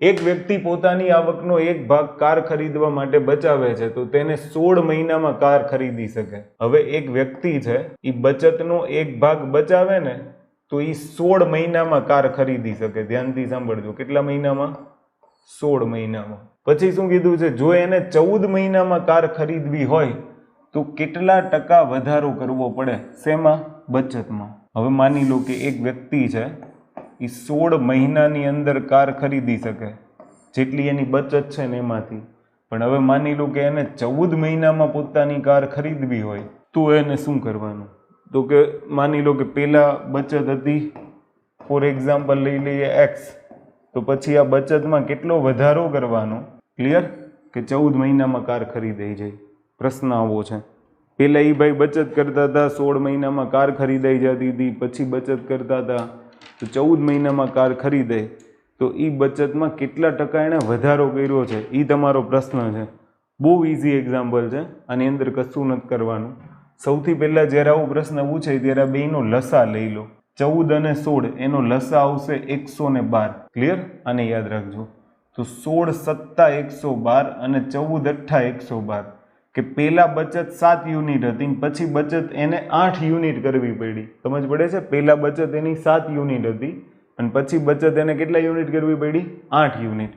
એક વ્યક્તિ પોતાની આવકનો એક ભાગ કાર ખરીદવા માટે બચાવે છે તો તેને 16 મહિનામાં કાર ખરીદી શકે. હવે એક વ્યક્તિ છે એ બચતનો એક ભાગ બચાવે ને તો એ 16 મહિનામાં કાર ખરીદી શકે. ધ્યાનથી સાંભળજો. કેટલા મહિનામાં? 16 મહિનામાં. પછી શું કીધું છે? જો એને 14 મહિનામાં કાર ખરીદવી હોય તો કેટલા ટકા વધારો કરવો પડે? શેમાં? બચતમાં. હવે માની લો કે એક વ્યક્તિ છે એ 16 મહિનાની અંદર કાર ખરીદી શકે જેટલી એની બચત છે ને એમાંથી. પણ હવે માની લો કે એને 14 મહિનામાં પોતાની કાર ખરીદવી હોય તો એને શું કરવાનું? તો કે માની લો કે પહેલા બચત હતી, ફોર એક્ઝામ્પલ લઈ લઈએ એક્સ, તો પછી આ બચતમાં કેટલો વધારો કરવાનો? ક્લિયર? કે 14 મહિનામાં કાર ખરીદાઈ જાય. પ્રશ્ન આવો છે. પહેલા એ ભાઈ બચત કરતા હતા, 16 મહિનામાં કાર ખરીદાઈ જતી હતી, પછી બચત કરતા હતા તો 14 મહિનામાં કાર ખરીદાય, તો એ બચતમાં કેટલા ટકા એણે વધારો કર્યો છે એ તમારો પ્રશ્ન છે. બહુ ઇઝી એક્ઝામ્પલ છે, આની અંદર કશું નથી કરવાનું. સૌથી પહેલાં જ્યારે આવો પ્રશ્ન પૂછે ત્યારે આ બેયનો લસા લઈ લો. 14 અને 16 એનો લસા આવશે 112. ક્લિયર? આને યાદ રાખજો. તો 16 સત્તા 112 અને 14 અઠ્ઠા 112. કે પહેલા બચત 7 યુનિટ હતી પછી બચત એને 8 યુનિટ કરવી પડી. સમજ પડે છે? પહેલા બચત એની 7 યુનિટ હતી અને પછી બચત એને કેટલા યુનિટ કરવી પડી? 8 યુનિટ.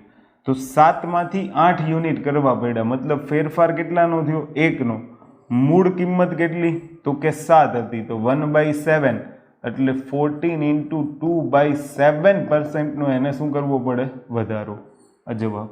તો 7માંથી 8 યુનિટ કરવા પડ્યા. મતલબ ફેરફાર કેટલાનો થયો? 1નો. મૂળ કિંમત કેટલી? તો કે 7 હતી. તો 1/7 એટલે 14 × 2/7% નો એને શું કરવો પડે? વધારો. આ જવાબ.